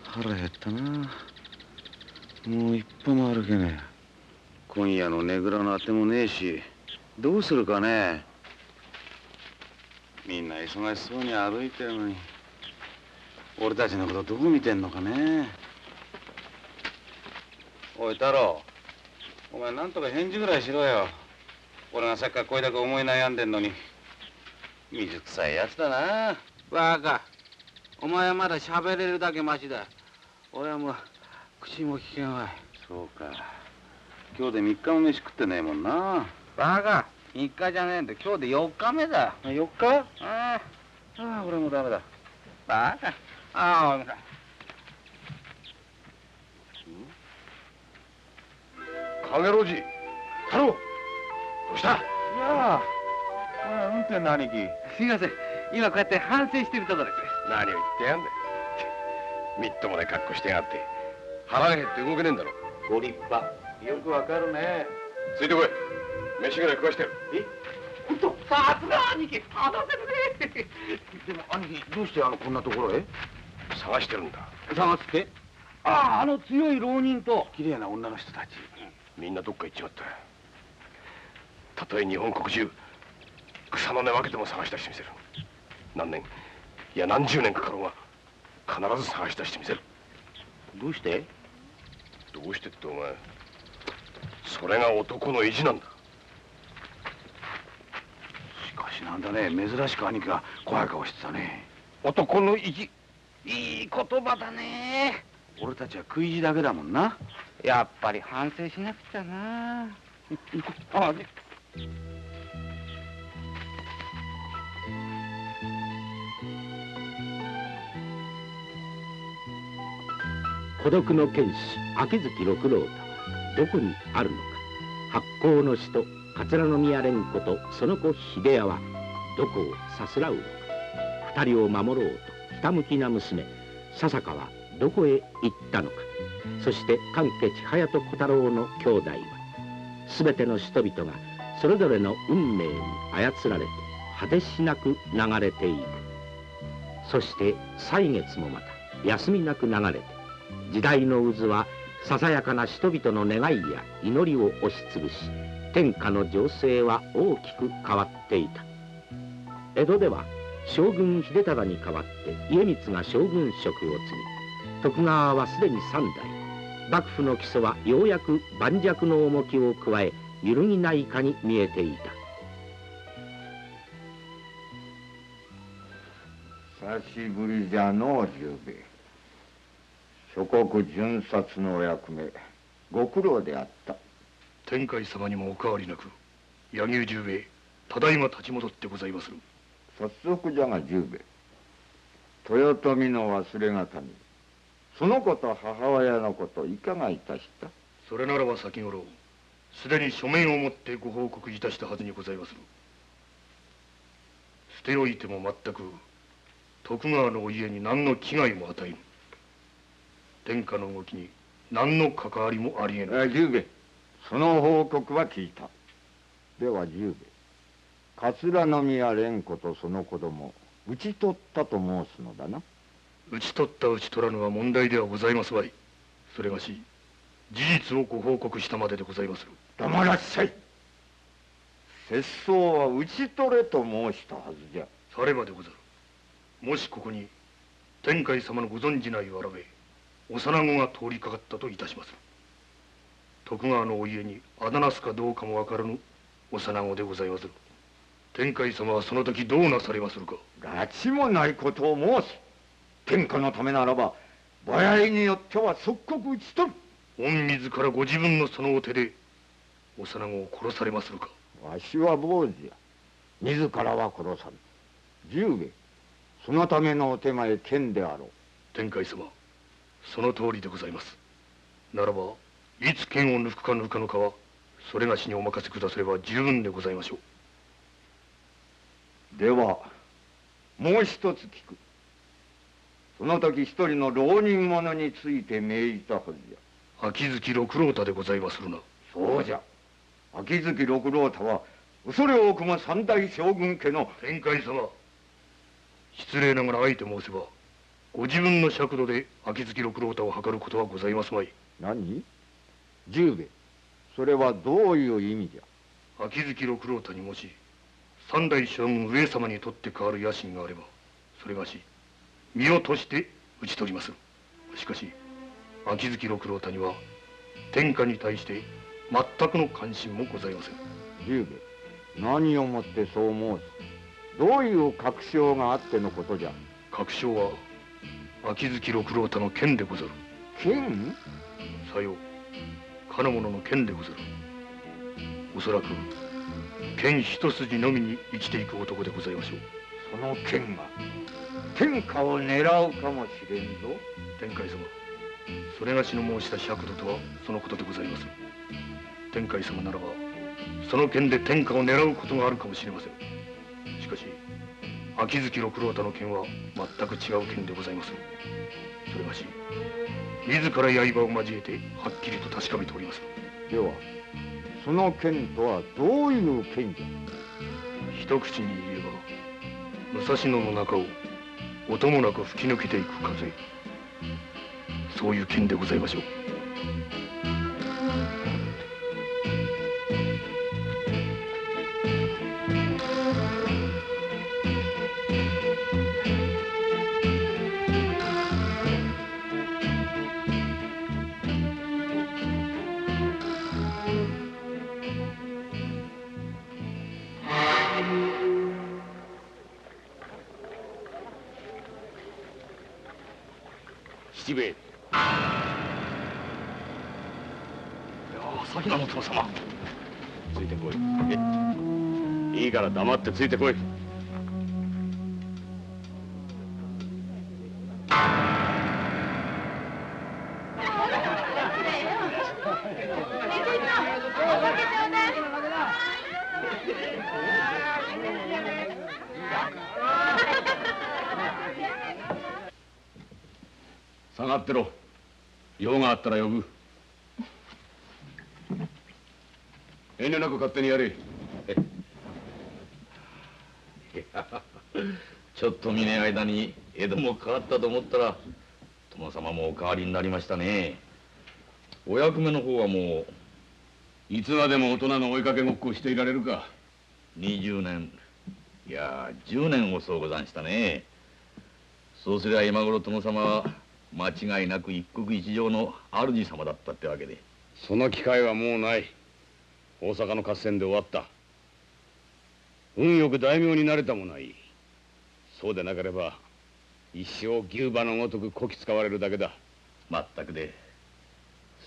腹減ったな。もう一歩も歩けねえ。今夜のねぐらのあてもねえし、どうするかね。みんな忙しそうに歩いてるのに、俺たちのことどう見てんのかね。おい太郎、お前なんとか返事ぐらいしろよ。俺がさっきからこれだけ思い悩んでんのに。水臭いやつだな。バカ、お前はまだ喋れるだけマシだ。俺はもう口も利けんわい。そうか、今日で3日も飯食ってねえもんな。バカ、3日じゃねえんで今日で4日目だ。4日？ああ、俺もダメだ。バカ、ああ、影路地、太郎、どうした？いやあ、運転の兄貴。すいません、今こうやって反省してるところです。何を言ってやんだ。みっともない格好してやがって。腹が減って動けねえんだろ。ご立派。よくわかるね。ついてこい。飯ぐらい食わしてやる。本当、さすが兄貴、話せるね。でも兄貴、どうしてこんなところへ？探してるんだ。探すって？ああ、強い浪人と綺麗な女の人たち。みんなどっか行っちまった。たとえ日本国中草の根分けても探し出してみせる。何年、いや何十年かかろうが必ず探し出してみせる。どうして？どうしてってお前、それが男の意地なんだ。しかしなんだね、珍しく兄貴が怖い顔してたね。男の意地、いい言葉だね。俺たちは食い意地だけだもんな。やっぱり反省しなくちゃな。あ、ね、孤独の剣士秋月六郎太はどこにあるのか。発行の使徒桂宮蓮子とその子秀屋はどこをさすらうのか。二人を守ろうとひたむきな娘笹香はどこへ行ったのか。そして関家千早と小太郎の兄弟は全ての人々がそれぞれの運命に操られて果てしなく流れていく。そして歳月もまた休みなく流れて、時代の渦はささやかな人々の願いや祈りを押しつぶし、天下の情勢は大きく変わっていた。江戸では将軍秀忠に代わって家光が将軍職を継ぎ、徳川はすでに3代。幕府の基礎はようやく盤石の重きを加え揺るぎないかに見えていた。久しぶりじゃのう十兵衛。諸国巡察のお役目ご苦労であった。天海様にもお変わりなく柳生十兵衛ただいま立ち戻ってございまする。早速じゃが十兵衛、豊臣の忘れがたみ、その子と母親のこといかがいたした？それならば先頃すでに書面を持ってご報告いたしたはずにございまする。捨ておいても全く徳川のお家に何の危害も与えぬ。天下の動きに何の関わりもありえない。十兵衛、その報告は聞いた。では十兵衛、桂宮蓮子とその子供討ち取ったと申すのだな。討ち取った討ち取らぬは問題ではございますわい。それがし事実をご報告したまででございまする。黙らっしゃい。節操は討ち取れと申したはずじゃ。さればでござる。もしここに天海様のご存じないわらべ幼子が通りかかったといたします。徳川のお家にあだなすかどうかもわからぬ幼子でございまする。天海様はその時どうなされまするか。拉致もないことを申す。天下のためならば場合によっては即刻討ち取る。御自らご自分のそのお手で幼子を殺されまするか。わしは坊主や。自らは殺さぬ。十兵衛、そのためのお手前剣であろう。天海様、その通りでございます。ならばいつ剣を抜くか抜かぬかはそれがしにお任せくだされば十分でございましょう。ではもう一つ聞く。その時一人の浪人者について命じたはずじゃ。秋月六郎太でございまするな。そうじゃ。秋月六郎太は恐れ多くも三代将軍家の。天海様、失礼ながらあえて申せばご自分の尺度で秋月六郎太を図ることはございますまい。何？十兵衛、それはどういう意味じゃ？秋月六郎太にもし三代将軍上様にとって変わる野心があれば、それがし身をとして討ち取りまする。しかし秋月六郎太には天下に対して全くの関心もございません。十兵衛、何をもってそう申す？どういう確証があってのことじゃ？確証は秋月六郎太の剣でござる。剣？さよう、かの者の剣でござる。おそらく剣一筋のみに生きていく男でございましょう。その剣が天下を狙うかもしれんぞ。天海様、それがしの申した尺度とはそのことでございます。天海様ならばその剣で天下を狙うことがあるかもしれません。しかし秋月六郎太の剣は全く違う剣でございます。それがし自ら刃を交えてはっきりと確かめております。ではその剣とはどういう剣じゃ？一口に言えば武蔵野の中を音もなく吹き抜けていく風、そういう剣でございましょう。七兵衛。朝比奈の殿様。ついてこい。いいから黙ってついてこい。下がってろ。用があったら呼ぶ。遠慮なく勝手にやれ。ちょっと見ねえ間に江戸も変わったと思ったら殿様もお変わりになりましたね。お役目の方はもういつまでも大人の追いかけごっこをしていられるか。20年いや10年遅うござんしたね。そうすりゃ今頃殿様は間違いなく一国一城の主様だったってわけで。その機会はもうない。大阪の合戦で終わった。運よく大名になれたもない。そうでなければ一生牛馬のごとくこき使われるだけだ。まったくで、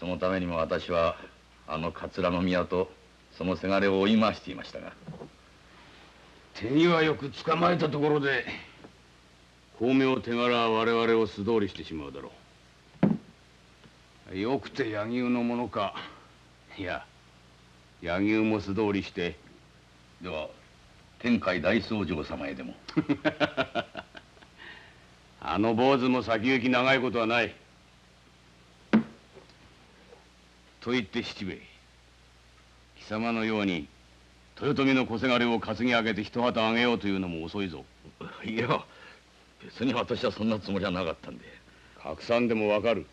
そのためにも私はあの桂宮とそのせがれを追い回していましたが。手際よく捕まえたところで巧妙手柄は我々を素通りしてしまうだろう。よくて柳生のものか。いや柳生も素通りして。では天海大僧正様へでも。あの坊主も先行き長いことはない。と言って七兵衛、貴様のように豊臣の小せがれを担ぎ上げて一旗あげようというのも遅いぞ。いや別に私はそんなつもりはなかったんで。拡散でもわかる。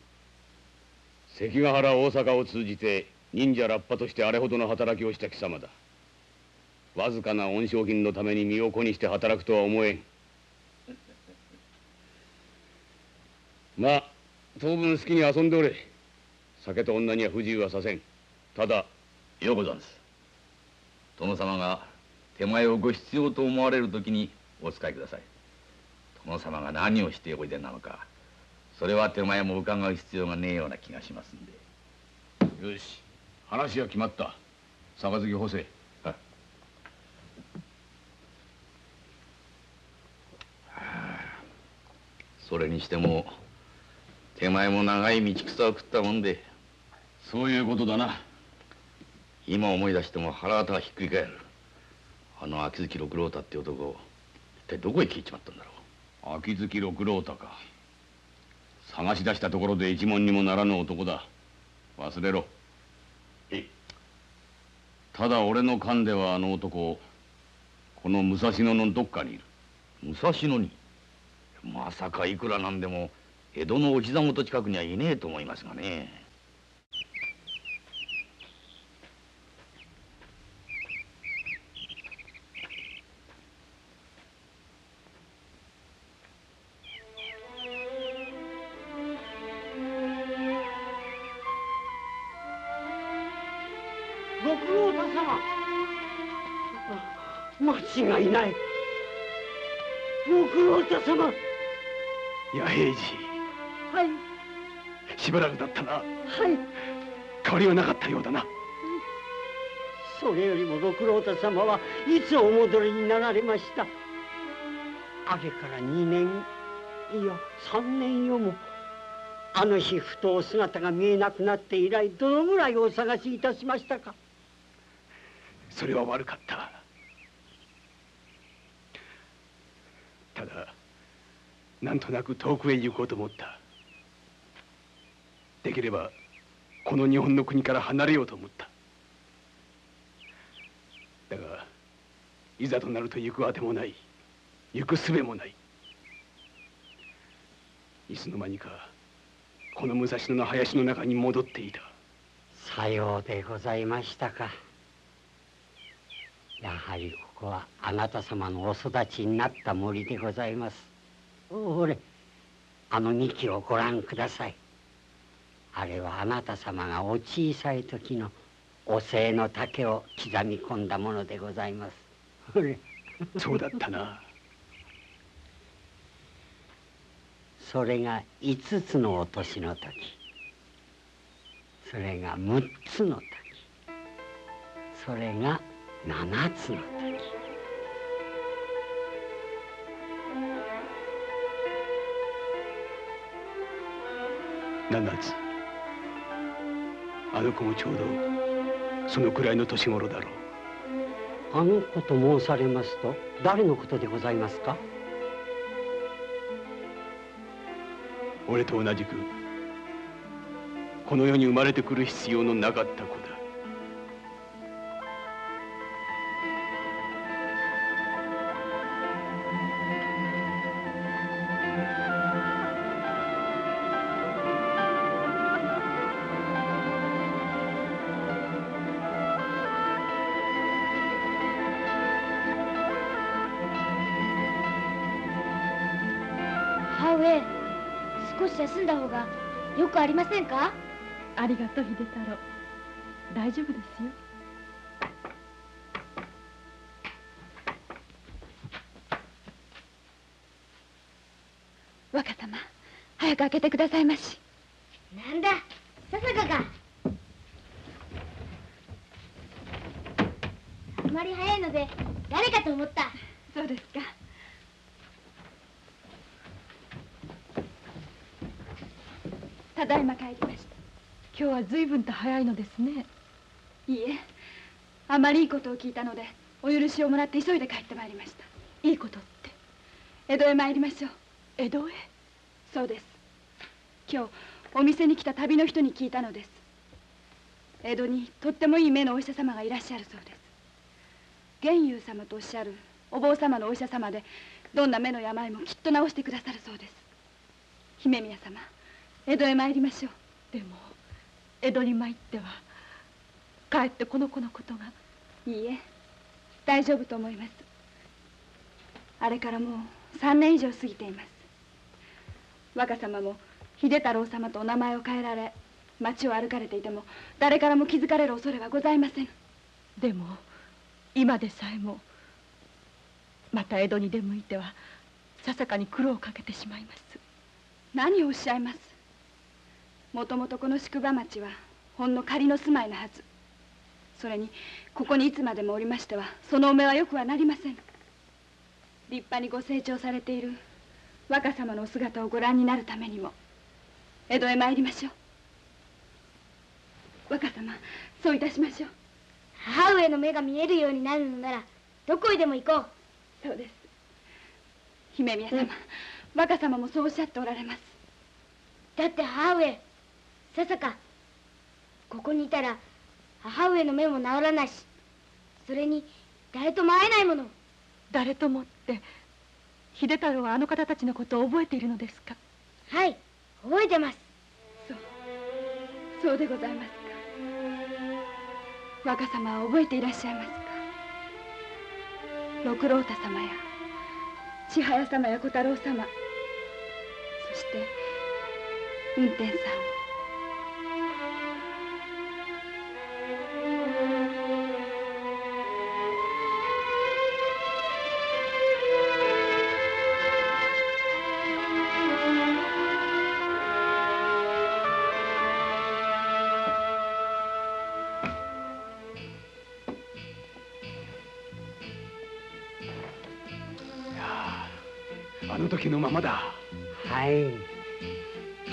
関ヶ原大阪を通じて忍者ラッパとしてあれほどの働きをした貴様だ。わずかな恩賞金のために身を粉にして働くとは思えん。まあ当分好きに遊んでおれ。酒と女には不自由はさせん。ただようござんす。殿様が手前をご必要と思われる時にお使いください。殿様が何をしておいでなのか、それは手前も伺う必要がねえような気がしますんで。よし、話は決まった。杯干せ。それにしても手前も長い道草を食ったもんで。そういうことだな。今思い出しても腹渡がひっくり返る。あの秋月六郎太って男、一体どこへ消えちまったんだろう。秋月六郎太か。探し出したところで一文にもならぬ男だ。忘れろ。ただ俺の勘ではあの男この武蔵野のどっかにいる。武蔵野に？まさかいくらなんでも江戸のお膝元近くにはいねえと思いますがね。ご苦労太様。間違いない。ご苦労太様。弥平次、はい。しばらくだったな。はい。変わりはなかったようだな。それよりもご苦労太様はいつお戻りになられました？あれから2年、いや3年よも。あの日ふとお姿が見えなくなって以来どのぐらいお探しいたしましたか？それは悪かった。ただなんとなく遠くへ行こうと思った。できればこの日本の国から離れようと思った。だがいざとなると行くあてもない、行く術もない。いつの間にかこの武蔵野の林の中に戻っていた。さようでございましたか。やはりここはあなた様のお育ちになった森でございます。ほれ、あの幹をご覧ください。あれはあなた様がお小さい時のお背の丈を刻み込んだものでございます。ほれ。そうだったな。それが5つのお年の時、それが6つの時、それが7つの時。7つ。あの子もちょうどそのくらいの年頃だろう。あの子と申されますと誰のことでございますか？俺と同じくこの世に生まれてくる必要のなかった子だ。母上、少し休んだ方がよくありませんか？ありがとう秀太郎。大丈夫ですよ。若様、早く開けてくださいまし。なんだ、笹香か。あまり早いので誰かと思った。そうですか。ただいま帰りました。今日は随分と早いのですね。いいえ、あまりいいことを聞いたのでお許しをもらって急いで帰ってまいりました。いいことって？江戸へ参りましょう。江戸へ？そうです。今日お店に来た旅の人に聞いたのです。江戸にとってもいい目のお医者様がいらっしゃるそうです。玄雄様とおっしゃるお坊様のお医者様で、どんな目の病もきっと治してくださるそうです。姫宮様、江戸へ参りましょう。でも江戸に参ってはかえってこの子のことが。いいえ、大丈夫と思います。あれからもう3年以上過ぎています。若様も秀太郎様とお名前を変えられ、町を歩かれていても誰からも気づかれる恐れはございません。でも今でさえもまた江戸に出向いてはささかに苦労をかけてしまいます。何をおっしゃいます。もともとこの宿場町はほんの仮の住まいのはず。それにここにいつまでもおりましてはそのお目はよくはなりません。立派にご成長されている若様のお姿をご覧になるためにも江戸へ参りましょう。若様、そういたしましょう。母上の目が見えるようになるのならどこへでも行こう。そうです。姫宮様、若様もそうおっしゃっておられます。だって母上、笹香、ここにいたら母上の目も治らないし、それに誰とも会えないもの。誰ともって秀太郎はあの方たちのことを覚えているのですか？はい、覚えてます。そうでございますか。若様は覚えていらっしゃいますか？六郎太様や千早様や小太郎様、そして運天さんを。あの時のままだ。はい。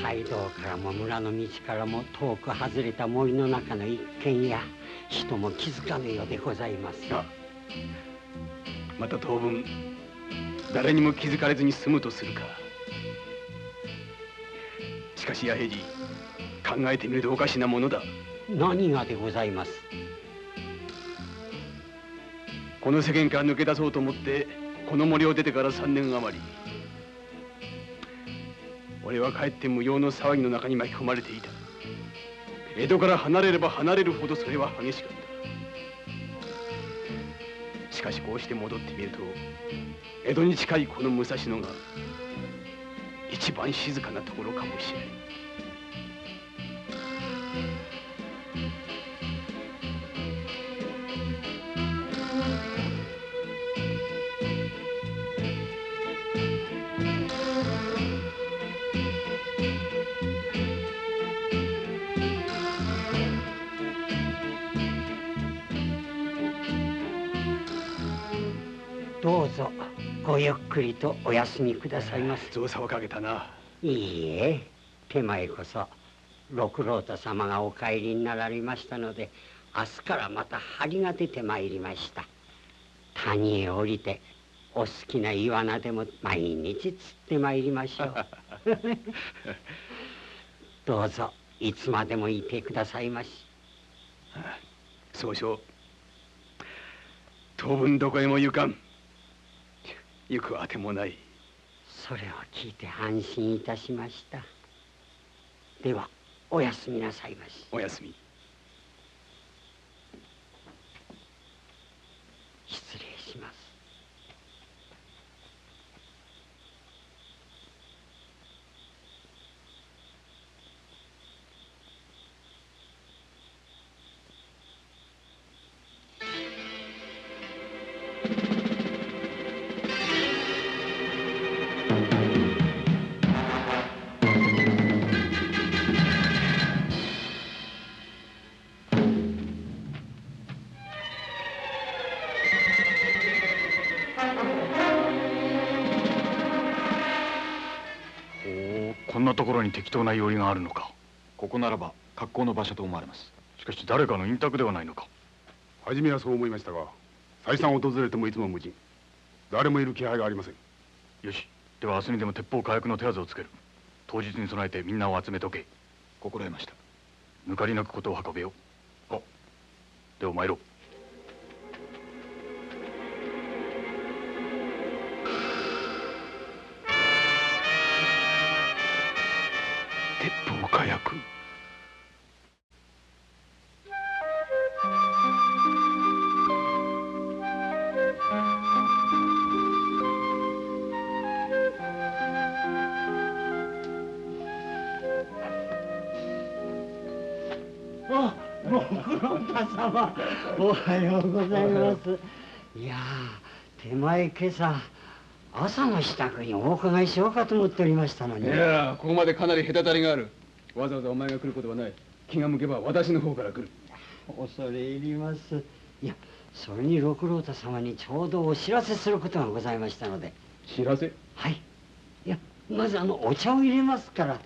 街道からも村の道からも遠く外れた森の中の一軒家、人も気づかぬようでございます。また当分誰にも気づかれずに済むとするか。しかし弥平次、考えてみるとおかしなものだ。何がでございます？この世間から抜け出そうと思ってこの森を出てから3年余り、俺はかえって無用の騒ぎの中に巻き込まれていた。江戸から離れれば離れるほどそれは激しかった。しかしこうして戻ってみると、江戸に近いこの武蔵野が一番静かなところかもしれない。どうぞごゆっくりとお休みくださいます。造作をかけたな。いいえ、手前こそ六郎太様がお帰りになられましたので、明日からまた張りが出てまいりました。谷へ降りてお好きなイワナでも毎日釣ってまいりましょう。どうぞいつまでもいてくださいまし。そうしよう。当分どこへも行かん。行くあてもない。それを聞いて安心いたしました。ではおやすみなさいまし。おやすみ。失礼します。こんなところに適当な用意があるのか。ここならば格好の場所と思われます。しかし誰かの隠宅ではないのか。初めはそう思いましたが、再三訪れてもいつも無人。誰もいる気配がありません。よし、では明日にでも鉄砲火薬の手はずをつける。当日に備えてみんなを集めとけ。心得ました。抜かりなくことを運べよ。では参ろう。鉄砲火薬。ご苦労様、おはようございます。いや手前今朝朝の支度にお伺いしようかと思っておりましたのに。いやここまでかなり隔たりがある。わざわざお前が来ることはない。気が向けば私の方から来る。恐れ入ります。いやそれに六郎太様にちょうどお知らせすることがございましたので。知らせ？はい。いやまずお茶を入れますから。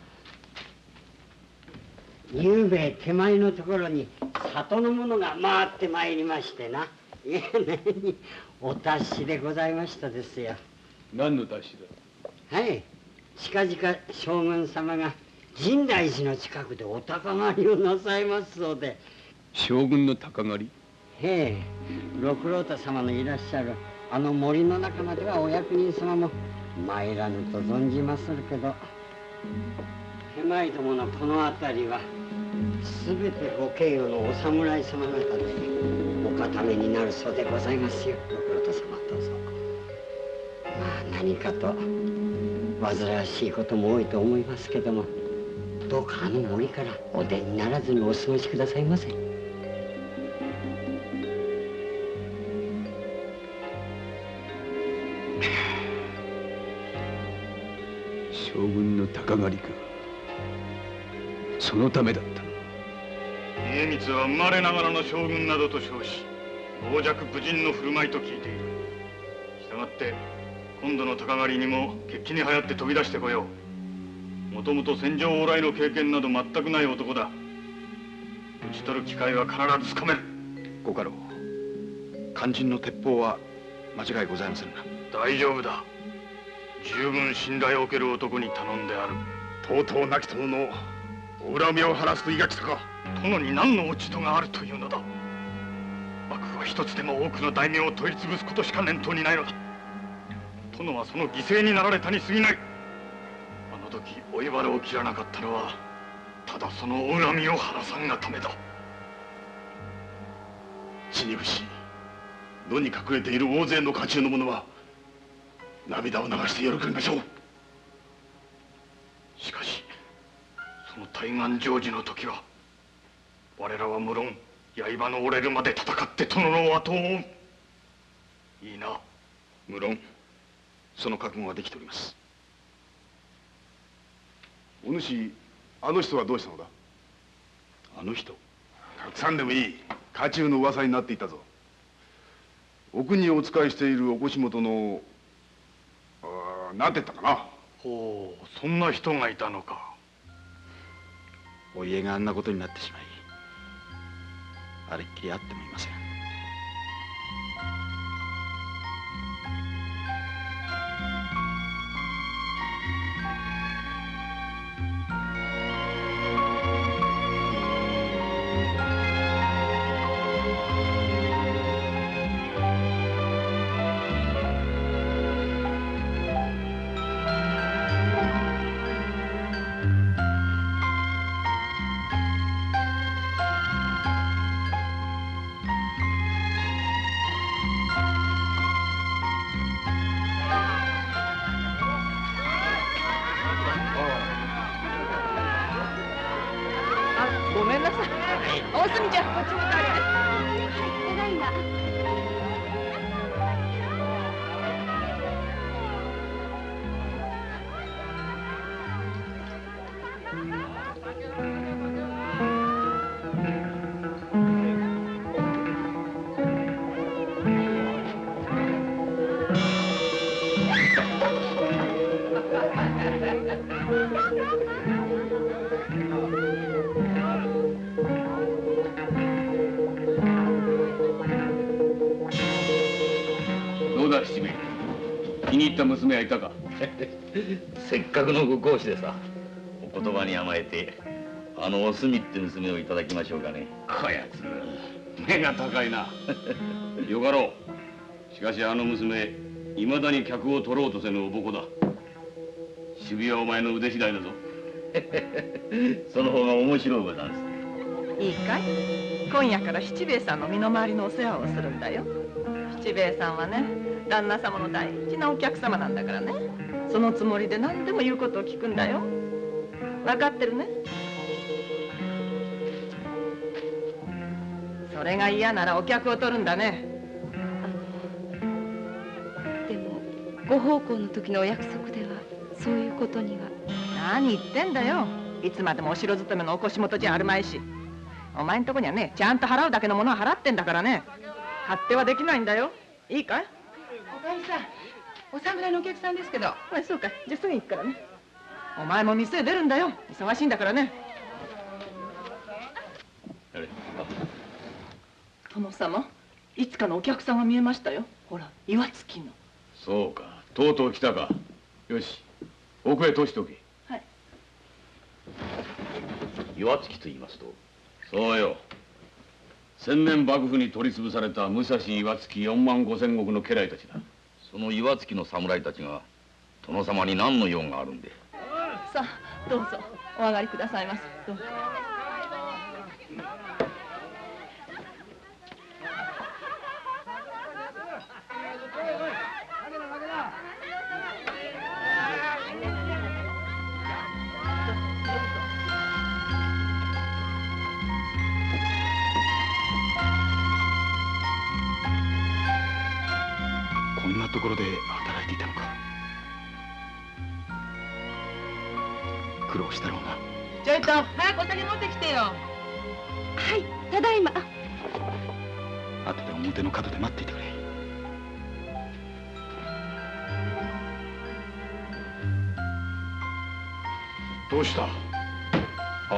ゆうべ手前のところに里の者が回ってまいりましてな。いやねお達しでございましたですよ。何の達しだ？はい。近々将軍様が深大寺の近くでお鷹狩りをなさいますそうで。将軍の鷹狩り？へえ。六郎太様のいらっしゃるあの森の中まではお役人様も参らぬと存じまするけど、手前どものこの辺りはすべてご敬与のお侍様方でお固めになるそうでございますよ。ご苦労様どうぞ。まあ何かと煩わしいことも多いと思いますけども、どうかあの森からお出にならずにお過ごしくださいませ。将軍の鷹狩りか。そのためだったの。家光は生まれながらの将軍などと称し、傍若無人の振る舞いと聞いている。したがって今度の鷹狩りにも決起に流行って飛び出してこよう。もともと戦場往来の経験など全くない男だ。討ち取る機会は必ずつかめる。ご家老、肝心の鉄砲は間違いございませんな。大丈夫だ。十分信頼を受ける男に頼んである。とうとう亡き殿のお恨みを晴らすと言いが来たか。殿に何の落ち度があるというのだ。幕府は一つでも多くの大名を取り潰すことしか念頭にないのだ。殿はその犠牲になられたに過ぎない。あの時追い腹を切らなかったのはただそのお恨みを晴らさんがためだ。血に伏し野に隠れている大勢の家中の者は涙を流して喜びましょう。しかしその大願成就の時は我らは無論刃の折れるまで戦って殿の後を追う。いいな。無論その覚悟はできております。お主、あの人はどうしたのだ。あの人、たくさんでもいい。家中の噂になっていたぞ。お国をお仕えしているお腰元のなんて言ったかな。ほう、そんな人がいたのか。お家があんなことになってしまい、あれっきり会ってもいません。ごめんなさい。大隅ちゃん、こっちに帰れ。ただいま。どうだ七兵衛、気に入った娘はいたか。せっかくのご公子でさ、お言葉に甘えてあのお墨って娘をいただきましょうかね。こやつ目が高いな。よかろう。しかしあの娘いまだに客を取ろうとせぬおぼこだ。渋谷はお前の腕次第だぞ。その方が面白いござんす。いいかい、今夜から七兵衛さんの身の回りのお世話をするんだよ。七兵衛さんはね、旦那様の大事なお客様なんだからね。そのつもりで何でも言うことを聞くんだよ。分かってるね。それが嫌ならお客を取るんだね。でもご奉公の時のお約束ではそういうことには。何言ってんだよ。いつまでもお城勤めのお腰元じゃあるまいし。お前んとこにはね、ちゃんと払うだけのものは払ってんだからね。勝手はできないんだよ。いいかい。おかみさん、お侍のお客さんですけど。あ、そうか。じゃあすぐ行くからね。お前も店へ出るんだよ。忙しいんだからね。殿様、いつかのお客さんが見えましたよ。ほら、岩槻の。そうか、とうとう来たか。よし、奥へ通しておけ。はい。岩槻と言いますと。そうよ。先年幕府に取り潰された武蔵岩槻4万5千石の家来たちだ。その岩槻の侍たちが殿様に何の用があるんで？さあどうぞお上がりくださいませ。どうぞ。こんなところで働いていたのか。苦労したろうな。ちょいと早くお酒持ってきてよ。はい、ただいま。後で表の角で待っていてくれ。どうした？ああ、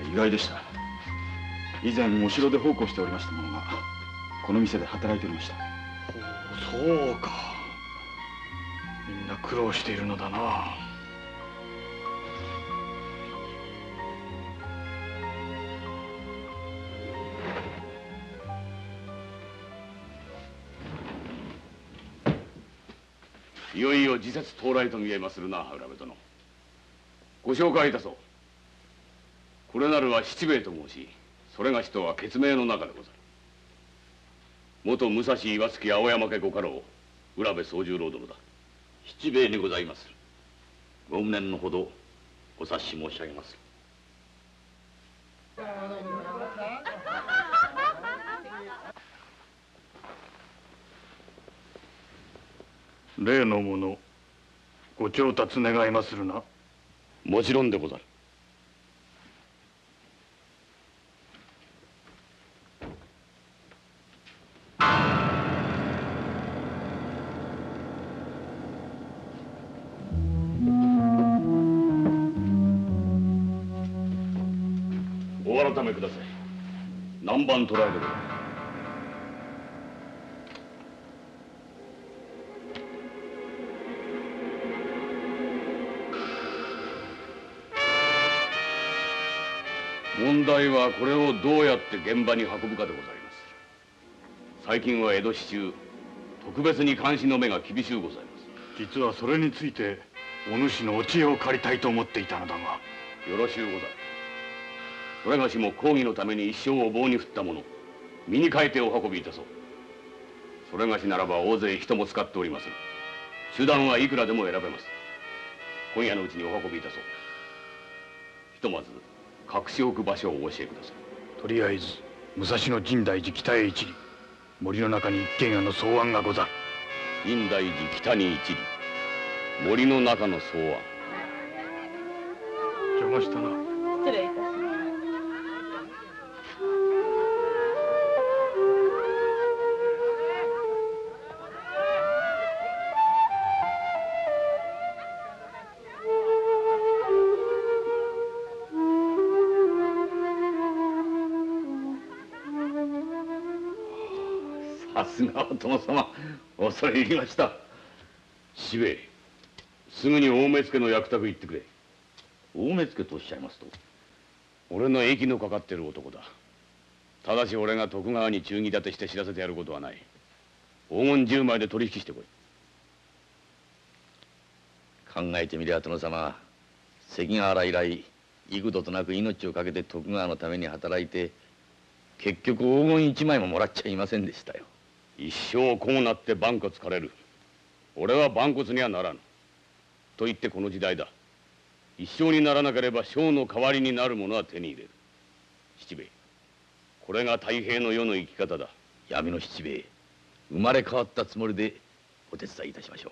いや意外でした。以前お城で奉公しておりました者がこの店で働いておりました。そうか。みんな苦労しているのだな。いよいよ時節到来と見えまするな、浦部殿。ご紹介いたそう。これなるは七兵衛と申し、それがしとは血盟の中でござる。元武蔵岩槻青山家ご家老、浦部宗十郎殿だ。七兵衛にございます。ご無念のほどお察し申し上げます。例のものご調達願いまするな。もちろんでござる。お改めください。何番捕らえでござる。問題はこれをどうやって現場に運ぶかでございます。最近は江戸市中特別に監視の目が厳しゅうございます。実はそれについてお主のお知恵を借りたいと思っていたのだが。よろしゅうござる。それがしも公儀のために一生を棒に振ったもの、身に変えてお運びいたそう。それがしならば大勢人も使っておりまする。手段はいくらでも選べます。今夜のうちにお運びいたそう。ひとまず隠し置く場所をお教えください。とりあえず武蔵野深大寺北へ一里、森の中に一軒家の草案がござる。深大寺北に一里、森の中の草案。邪魔したな。失礼いたします。さすがお殿様、恐れ入りました。七兵衛、すぐに大目付の役宅行ってくれ。大目付とおっしゃいますと？俺の息のかかってる男だ。ただし俺が徳川に忠義立てして知らせてやることはない。黄金10枚で取引してこい。考えてみりゃ殿様、関ヶ原以来幾度となく命を懸けて徳川のために働いて、結局黄金1枚ももらっちゃいませんでしたよ。一生こうなって万骨枯れる。俺は万骨にはならぬ。と言ってこの時代だ。一生にならなければ将の代わりになるものは手に入れる。七兵衛、これが太平の世の生き方だ。闇の七兵衛、生まれ変わったつもりでお手伝いいたしましょう。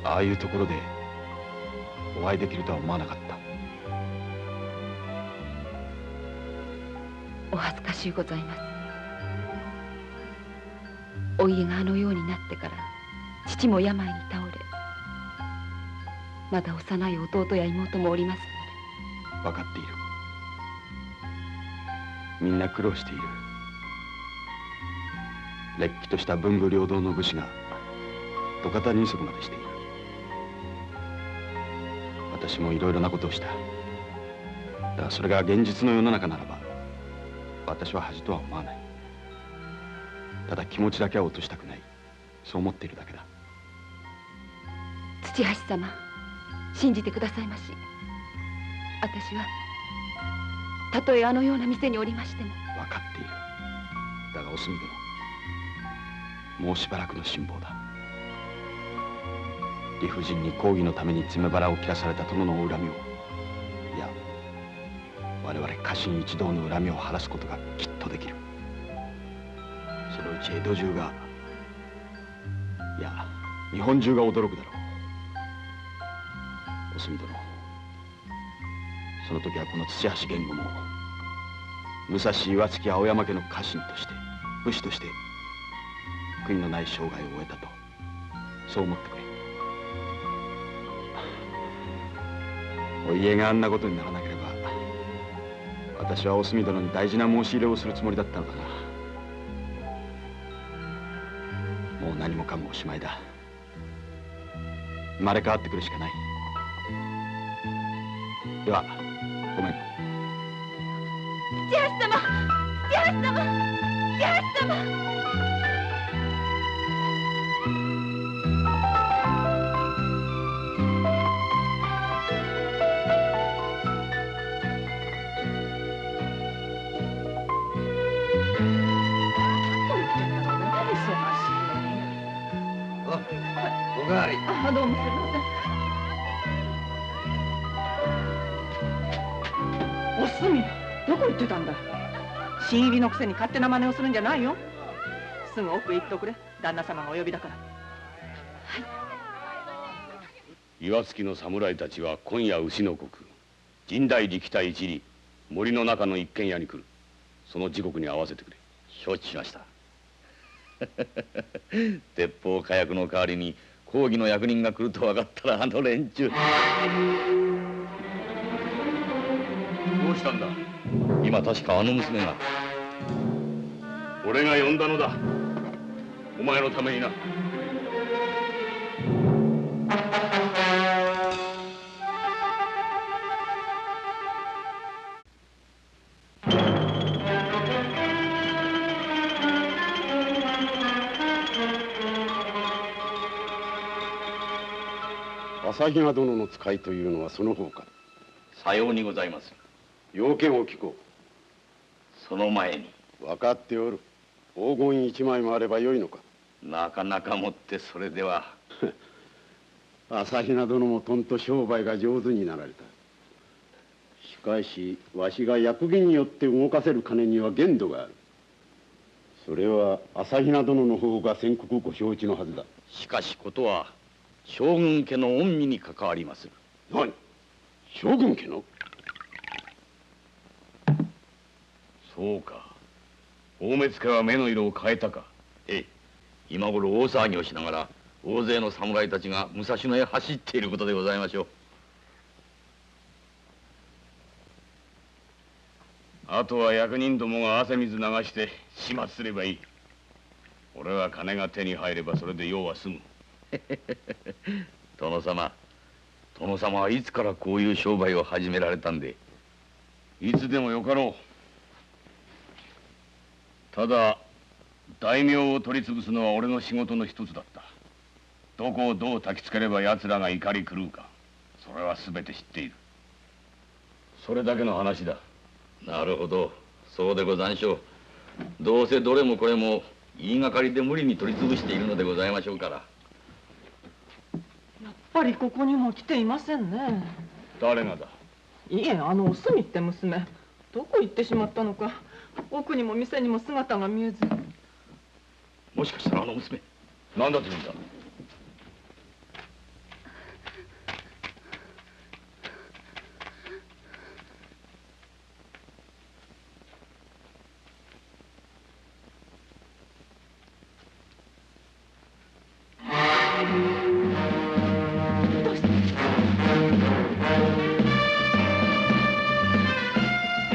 ああいうところでお会いできるとは思わなかった。お恥ずかしゅうございます。お家があのようになってから父も病に倒れ、まだ幼い弟や妹もおりますので。分かっている。みんな苦労している。れっきとした文武両道の武士が土方人足までしている。私もいろいろなことをした。だがそれが現実の世の中ならば私は恥とは思わない。ただ気持ちだけは落としたくない、そう思っているだけだ。土橋様、信じてくださいまし。私はたとえあのような店におりましても。分かっている。だがお墨殿、もうしばらくの辛抱だ。理不尽に公儀のために詰め腹を切らされた殿のお恨みを、いや我々家臣一同の恨みを晴らすことがきっとできる。そのうち江戸中が、いや日本中が驚くだろう。お墨殿、その時はこの土橋源吾も武蔵岩槻青山家の家臣として武士として悔いのない生涯を終えたと、そう思ってくれ。お家があんなことにならなければ私はお墨殿に大事な申し入れをするつもりだったのだが、もう何もかもおしまいだ。生まれ変わってくるしかない。ではごめん。土橋様、土橋様、土橋様。おかわり。あ、どうもすみません。おすみ、どこ行ってたんだ。新入りのくせに勝手な真似をするんじゃないよ。すぐ奥へ行っておくれ。旦那様がお呼びだから。岩槻の侍たちは今夜牛の国神代力隊一里森の中の一軒家に来る。その時刻に合わせてくれ。承知しました。鉄砲火薬の代わりに公儀の役人が来ると分かったらあの連中。どうしたんだ。今確かあの娘が。俺が呼んだのだ。お前のためにな。朝比奈殿の使いというのはその方か。さようにございます。要件を聞こう。その前に。分かっておる。黄金一枚もあればよいのか。なかなかもってそれでは。朝比奈殿もとんと商売が上手になられた。しかしわしが役儀によって動かせる金には限度がある。それは朝比奈殿の方が先刻ご承知のはずだ。しかしことは将軍家の御身に関わりまする。何、将軍家の。そうか、大目付は目の色を変えたか。ええ、今頃大騒ぎをしながら大勢の侍たちが武蔵野へ走っていることでございましょう。あとは役人どもが汗水流して始末すればいい。俺は金が手に入ればそれで用は済む。殿様はいつからこういう商売を始められたんで。いつでもよかろう。ただ大名を取り潰すのは俺の仕事の一つだった。どこをどう焚きつければ奴らが怒り狂うか、それは全て知っている。それだけの話だ。なるほど、そうでござんしょう。どうせどれもこれも言いがかりで無理に取り潰しているのでございましょうから。やっぱりここにも来ていませんね。誰がだ。いえ、あのおすみって娘、どこ行ってしまったのか。奥にも店にも姿が見えず。もしかしたらあの娘。何だと言うんだ。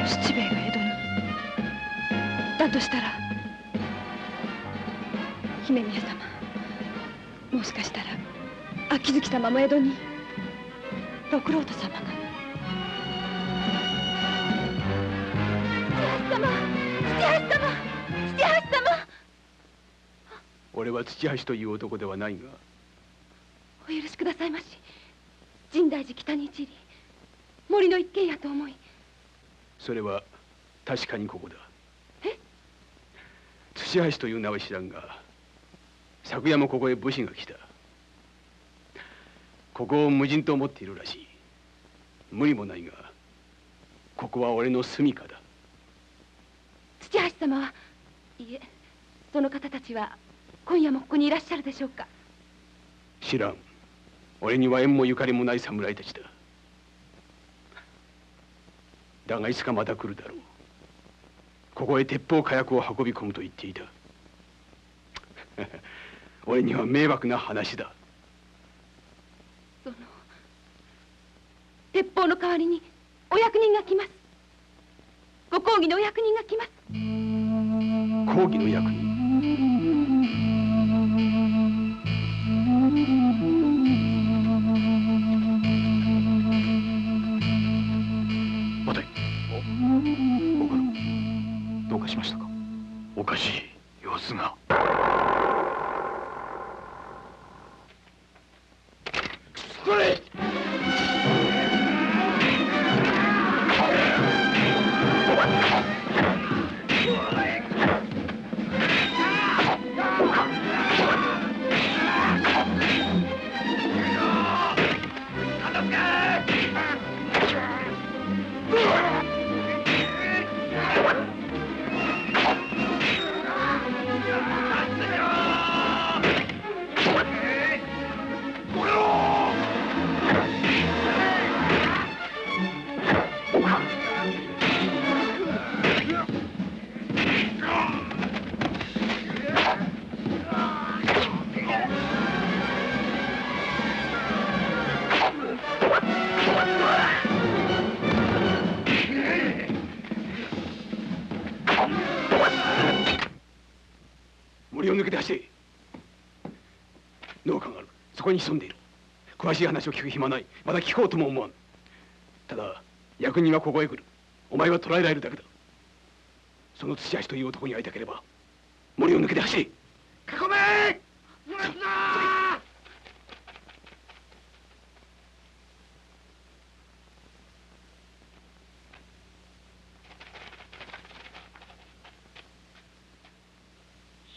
七兵衛が江戸に。だとしたら梅宮様、もしかしたら秋月様も江戸に六郎太様が。土橋様。俺は土橋という男ではないが。お許しくださいまし。深大寺北に一里、森の一軒家と思い。それは確かにここだ。え？土橋という名は知らんが、昨夜もここへ武士が来た。ここを無人と思っているらしい。無理もないが、ここは俺の住処だ。土橋様は、いえ、その方たちは今夜もここにいらっしゃるでしょうか。知らん。俺には縁もゆかりもない侍たちだ。だがいつかまた来るだろう。ここへ鉄砲火薬を運び込むと言っていた。俺には迷惑な話だ。その鉄砲の代わりにお役人が来ます。ご公儀のお役人が来ます。公儀の役人。待て。ご家老、どうかしましたか。おかしい様子が。それ。森を抜けて走れ。農家がある。そこに潜んでいる。詳しい話を聞く暇ない。まだ聞こうとも思わん。ただ役人はここへ来る。お前は捕らえられるだけだ。その土橋という男に会いたければ森を抜けて走れ。囲め。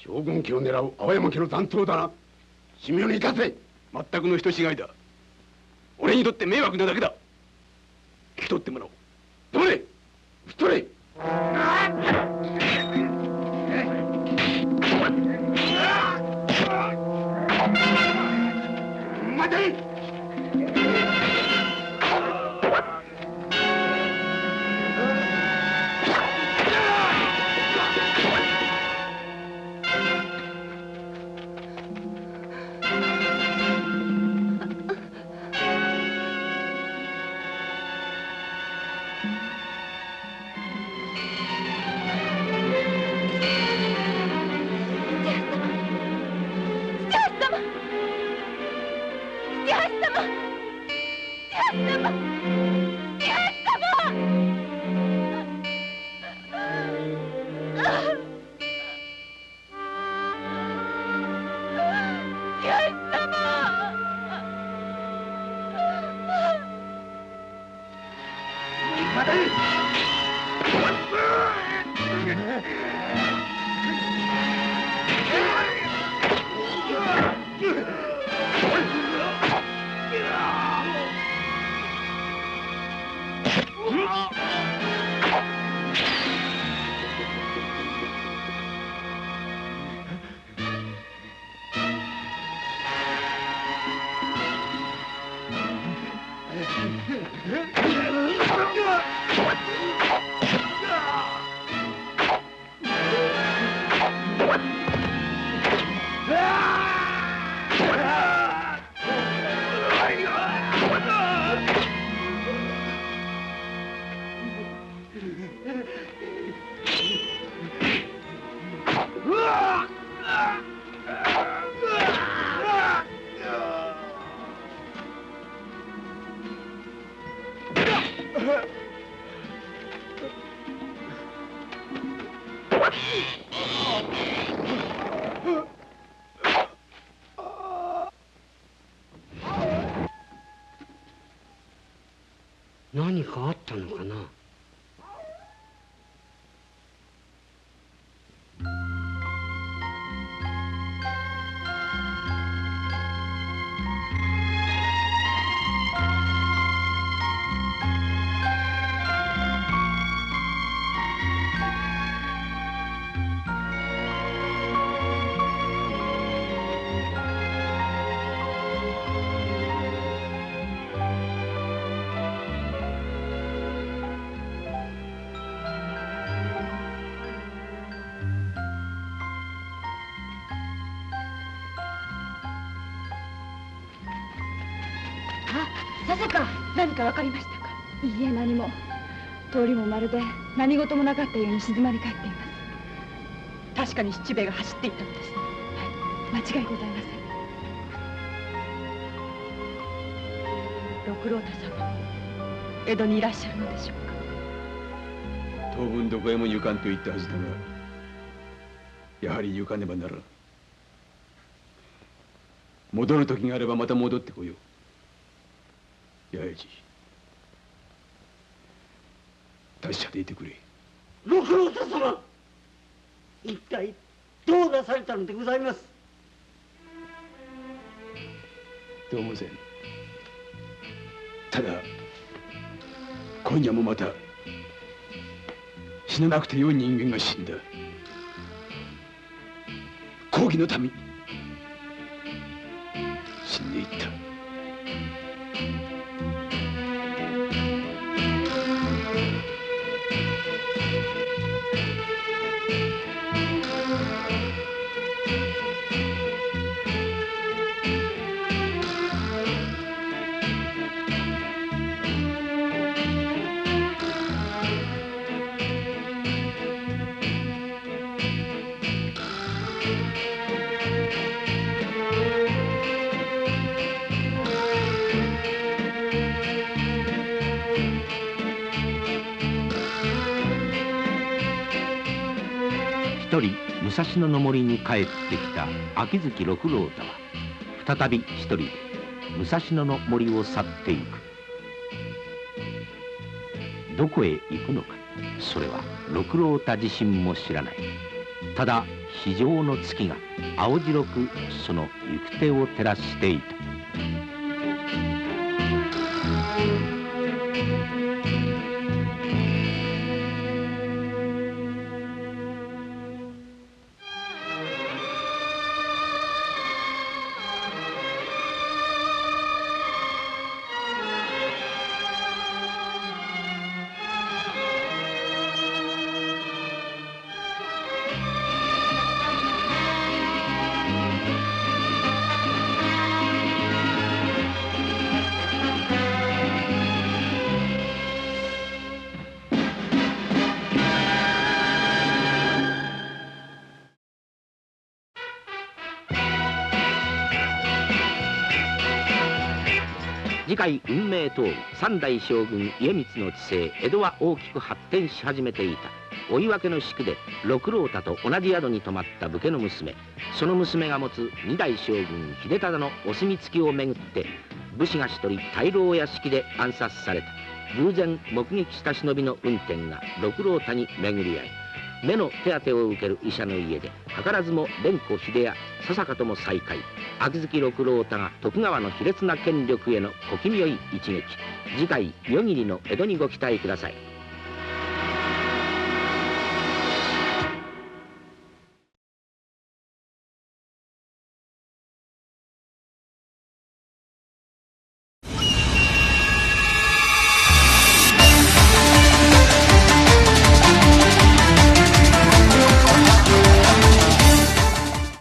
将軍家を狙う青山家の残党だな。神妙に行かせ。全くの人違いだ。俺にとって迷惑なだけだ。引き取ってもらおう。どれ。引き取れ。待て。何かあったのかな。何か分かりましたか。いいえ、何も。通りもまるで何事もなかったように静まり返っています。確かに七兵衛が走っていったのですね。はい、間違いございません。六郎太様、江戸にいらっしゃるのでしょうか。当分どこへも行かんと言ったはずだが、やはり行かねばならん。戻る時があればまた戻ってこよう。八重路、達者でいてくれ。六郎太様、一体どうなされたのでございます。どうもせん。ただ今夜もまた死ななくてよい人間が死んだ。公儀のために死んでいった。一人武蔵野の森に帰ってきた秋月六郎太は再び一人で武蔵野の森を去っていく。どこへ行くのか、それは六郎太自身も知らない。ただ非常の月が青白くその行く手を照らしていた。次回運命通り三代将軍家光の治世、江戸は大きく発展し始めていた。追い分けの宿で六郎太と同じ宿に泊まった武家の娘、その娘が持つ二代将軍秀忠のお墨付きをめぐって武士が一人大老屋敷で暗殺された。偶然目撃した忍びの運転が六郎太に巡り合い、目の手当てを受ける医者の家で図らずも蓮子秀哉笹香とも再会。秋月六郎太が徳川の卑劣な権力への小気味よい一撃。次回夜霧の江戸にご期待ください。